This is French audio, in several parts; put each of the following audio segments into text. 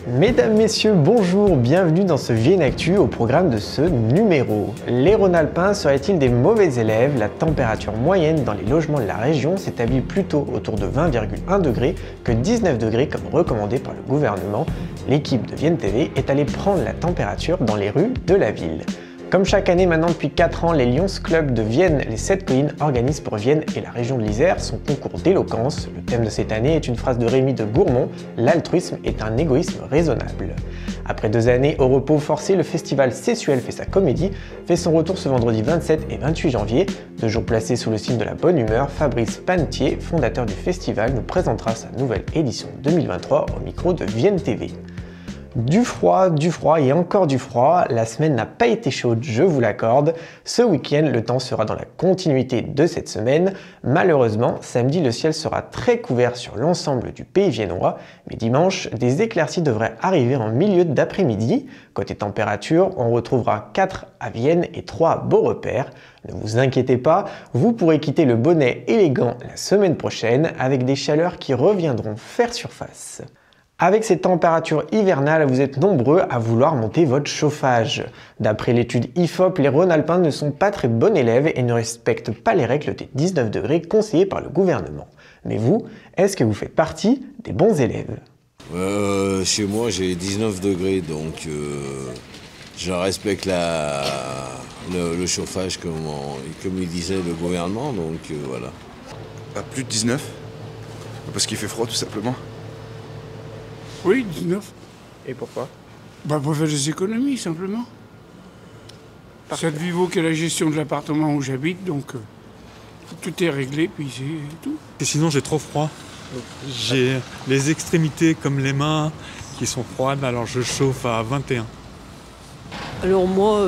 Mesdames, Messieurs, bonjour, bienvenue dans ce Vienne Actu au programme de ce numéro. Les Rhône-Alpins seraient-ils des mauvais élèves? La température moyenne dans les logements de la région s'établit plutôt autour de 20,1 degrés que 19 degrés comme recommandé par le gouvernement. L'équipe de Vienne TV est allée prendre la température dans les rues de la ville. Comme chaque année maintenant depuis 4 ans, les Lions Club de Vienne, les 7 collines, organisent pour Vienne et la région de l'Isère son concours d'éloquence. Le thème de cette année est une phrase de Rémi de Gourmont, l'altruisme est un égoïsme raisonnable. Après 2 années au repos forcé, le festival Sessuel fait sa comédie, fait son retour ce vendredi 27 et 28 janvier. 2 jours placés sous le signe de la bonne humeur, Fabrice Panetier, fondateur du festival, nous présentera sa nouvelle édition 2023 au micro de Vienne TV. Du froid et encore du froid, la semaine n'a pas été chaude, je vous l'accorde. Ce week-end, le temps sera dans la continuité de cette semaine. Malheureusement, samedi, le ciel sera très couvert sur l'ensemble du pays viennois, mais dimanche, des éclaircies devraient arriver en milieu d'après-midi. Côté température, on retrouvera 4 à Vienne et 3 à Beaurepaire. Ne vous inquiétez pas, vous pourrez quitter le bonnet élégant la semaine prochaine avec des chaleurs qui reviendront faire surface. Avec ces températures hivernales, vous êtes nombreux à vouloir monter votre chauffage. D'après l'étude IFOP, les Rhône-Alpins ne sont pas très bons élèves et ne respectent pas les règles des 19 degrés conseillées par le gouvernement. Mais vous, est-ce que vous faites partie des bons élèves? Chez moi, j'ai 19 degrés, donc je respecte le chauffage comme il disait le gouvernement, donc voilà. À plus de 19, parce qu'il fait froid tout simplement. Oui, 19. Et pourquoi? Pour faire des économies, simplement. Ça ne vaut que la gestion de l'appartement où j'habite, donc tout est réglé, puis c'est tout. Et sinon, j'ai trop froid. J'ai les extrémités comme les mains qui sont froides, alors je chauffe à 21. Alors moi,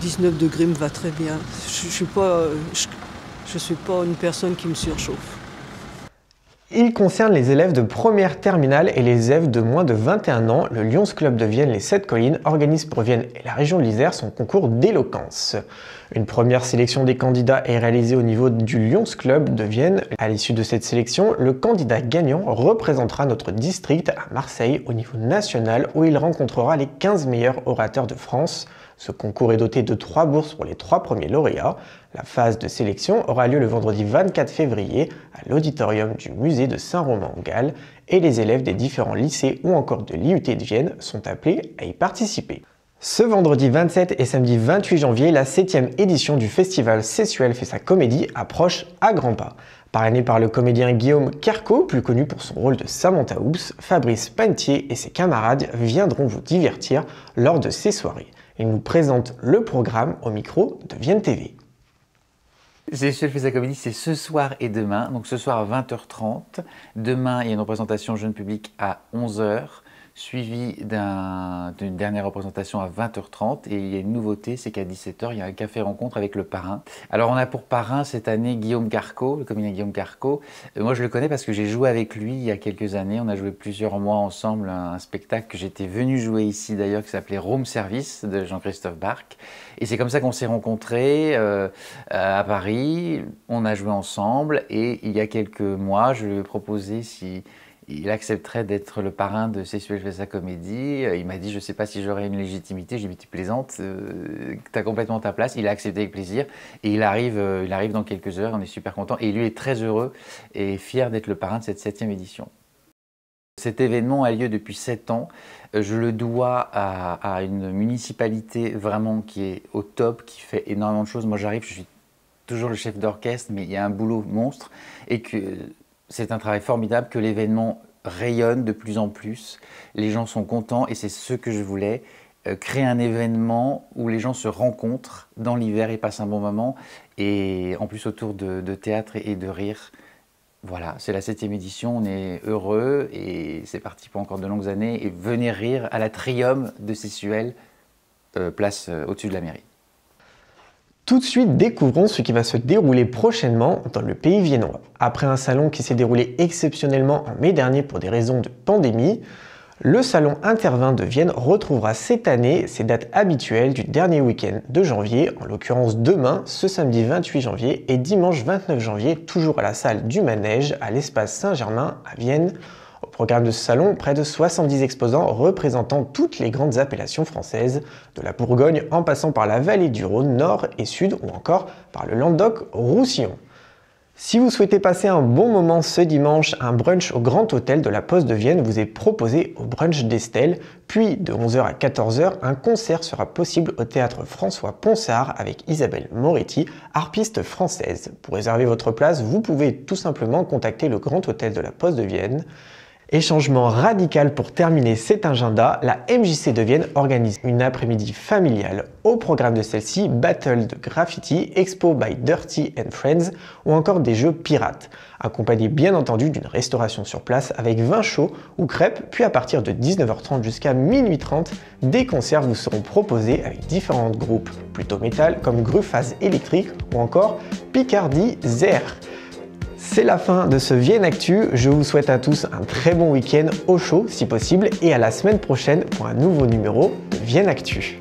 19 degrés me va très bien. Je suis pas une personne qui me surchauffe. Il concerne les élèves de première terminale et les élèves de moins de 21 ans. Le Lions Club de Vienne, les 7 collines, organise pour Vienne et la région de l'Isère son concours d'éloquence. Une première sélection des candidats est réalisée au niveau du Lions Club de Vienne. À l'issue de cette sélection, le candidat gagnant représentera notre district à Marseille au niveau national où il rencontrera les 15 meilleurs orateurs de France. Ce concours est doté de 3 bourses pour les 3 premiers lauréats. La phase de sélection aura lieu le vendredi 24 février à l'auditorium du musée de Saint-Romain-en-Galles et les élèves des différents lycées ou encore de l'IUT de Vienne sont appelés à y participer. Ce vendredi 27 et samedi 28 janvier, la 7e édition du festival Sessuel fait sa comédie approche à grands pas. Parrainé par le comédien Guillaume Carco, plus connu pour son rôle de Samantha Oops, Fabrice Panetier et ses camarades viendront vous divertir lors de ces soirées. Il nous présente le programme au micro de Vienne TV. Sessuel fait sa comédie, c'est ce soir et demain. Donc ce soir à 20h30. Demain, il y a une représentation jeune public à 11h, suivie d'une dernière représentation à 20h30. Et il y a une nouveauté, c'est qu'à 17h, il y a un café rencontre avec le parrain. Alors on a pour parrain cette année Guillaume Carco, le comédien Guillaume Carco. Moi je le connais parce que j'ai joué avec lui il y a quelques années. On a joué plusieurs mois ensemble un spectacle que j'étais venu jouer ici d'ailleurs qui s'appelait Room Service de Jean-Christophe Barque. Et c'est comme ça qu'on s'est rencontrés à Paris. On a joué ensemble et il y a quelques mois, je lui ai proposé si il accepterait d'être le parrain de Sessuel fait sa comédie. Il m'a dit, je ne sais pas si j'aurai une légitimité. J'ai dit, tu plaisantes, tu as complètement ta place. Il a accepté avec plaisir. Et il arrive dans quelques heures, on est super content. Et lui est très heureux et fier d'être le parrain de cette 7e édition. Cet événement a lieu depuis 7 ans. Je le dois à une municipalité vraiment qui est au top, qui fait énormément de choses. Moi j'arrive, je suis toujours le chef d'orchestre, mais il y a un boulot monstre et que c'est un travail formidable, que l'événement rayonne de plus en plus. Les gens sont contents et c'est ce que je voulais, créer un événement où les gens se rencontrent dans l'hiver et passent un bon moment et en plus autour de théâtre et de rire. Voilà, c'est la 7e édition, on est heureux et c'est parti pour encore de longues années. Et venez rire à la Trium de Sessuel, place au-dessus de la mairie. Tout de suite, découvrons ce qui va se dérouler prochainement dans le pays viennois. Après un salon qui s'est déroulé exceptionnellement en mai dernier pour des raisons de pandémie, le salon Intervin de Vienne retrouvera cette année ses dates habituelles du dernier week-end de janvier, en l'occurrence demain, ce samedi 28 janvier et dimanche 29 janvier, toujours à la salle du Manège, à l'espace Saint-Germain à Vienne. Au programme de ce salon, près de 70 exposants représentant toutes les grandes appellations françaises, de la Bourgogne en passant par la vallée du Rhône nord et sud ou encore par le Languedoc-Roussillon. Si vous souhaitez passer un bon moment ce dimanche, un brunch au Grand Hôtel de la Poste de Vienne vous est proposé au brunch d'Estelle, puis de 11h à 14h, un concert sera possible au théâtre François Ponsard avec Isabelle Moretti, harpiste française. Pour réserver votre place, vous pouvez tout simplement contacter le Grand Hôtel de la Poste de Vienne. Et changement radical pour terminer cet agenda, la MJC de Vienne organise une après-midi familiale. Au programme de celle-ci, battle de graffiti, expo by Dirty and Friends ou encore des jeux pirates, accompagnés bien entendu d'une restauration sur place avec vin chaud ou crêpes, puis à partir de 19h30 jusqu'à minuit 30, des concerts vous seront proposés avec différents groupes plutôt métal comme Gruphase Électrique ou encore Picardie Zer. C'est la fin de ce Vienne Actu, je vous souhaite à tous un très bon week-end au chaud si possible et à la semaine prochaine pour un nouveau numéro de Vienne Actu.